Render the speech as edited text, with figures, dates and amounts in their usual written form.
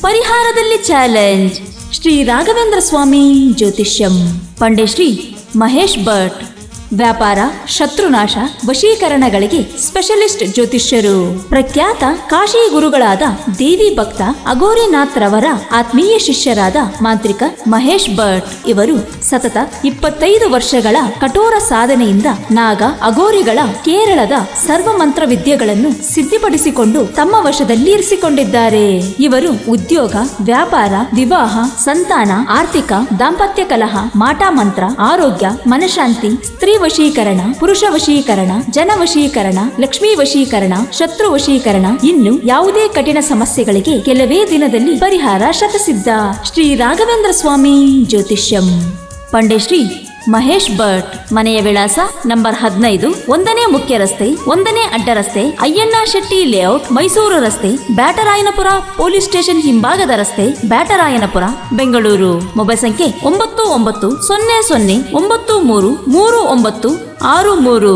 ಪರಿಹಾರದಲ್ಲಿ ಚಾಲೆಂಜ್. ಶ್ರೀ ರಾಘವೇಂದ್ರ ಸ್ವಾಮಿ ಜ್ಯೋತಿಷ್ಯಂ. ಪಂಡೆ ಶ್ರೀ ಮಹೇಶ್ ಭಟ್. ವ್ಯಾಪಾರ, ಶತ್ರುನಾಶ, ವಶೀಕರಣಗಳಿಗೆ ಸ್ಪೆಷಲಿಸ್ಟ್ ಜ್ಯೋತಿಷ್ಯರು. ಪ್ರಖ್ಯಾತ ಕಾಶಿ ಗುರುಗಳಾದ ದೇವಿ ಭಕ್ತ ಅಘೋರಿನಾಥ್ ರವರ ಆತ್ಮೀಯ ಶಿಷ್ಯರಾದ ಮಾಂತ್ರಿಕ ಮಹೇಶ್ ಭಟ್ ಇವರು ಸತತ 25 ವರ್ಷಗಳ ಕಠೋರ ಸಾಧನೆಯಿಂದ ನಾಗ ಅಘೋರಿಗಳ ಕೇರಳದ ಸರ್ವಮಂತ್ರ ವಿದ್ಯೆಗಳನ್ನು ಸಿದ್ಧಿಪಡಿಸಿಕೊಂಡು ತಮ್ಮ ವಶದಲ್ಲಿ ಇರಿಸಿಕೊಂಡಿದ್ದಾರೆ. ಇವರು ಉದ್ಯೋಗ, ವ್ಯಾಪಾರ, ವಿವಾಹ, ಸಂತಾನ, ಆರ್ಥಿಕ, ದಾಂಪತ್ಯ ಕಲಹ, ಮಾಟಮಂತ್ರ, ಆರೋಗ್ಯ, ಮನಶಾಂತಿ, ಸ್ತ್ರೀ ವಶೀಕರಣ, ಪುರುಷ ವಶೀಕರಣ, ಜನ ವಶೀಕರಣ, ಲಕ್ಷ್ಮೀ ವಶೀಕರಣ, ಶತ್ರು ವಶೀಕರಣ, ಇನ್ನು ಯಾವುದೇ ಕಠಿಣ ಸಮಸ್ಯೆಗಳಿಗೆ ಕೆಲವೇ ದಿನದಲ್ಲಿ ಪರಿಹಾರ ಶತಸಿದ್ಧ. ಶ್ರೀ ರಾಘವೇಂದ್ರ ಸ್ವಾಮಿ ಜ್ಯೋತಿಷ್ಯಂ. ಪಂಡೆ ಶ್ರೀ ಮಹೇಶ್ ಭಟ್. ಮನೆಯ ವಿಳಾಸ ನಂಬರ್ 15, 1ನೇ ಮುಖ್ಯ ರಸ್ತೆ, 1ನೇ ಅಡ್ಡ ರಸ್ತೆ, ಅಯ್ಯಣ್ಣ ಶೆಟ್ಟಿ ಲೇಔಟ್, ಮೈಸೂರು ರಸ್ತೆ, ಬ್ಯಾಟರಾಯನಪುರ ಪೊಲೀಸ್ ಸ್ಟೇಷನ್ ಹಿಂಭಾಗದ ರಸ್ತೆ, ಬ್ಯಾಟರಾಯನಪುರ, ಬೆಂಗಳೂರು. ಮೊಬೈಲ್ ಸಂಖ್ಯೆ 9900933963.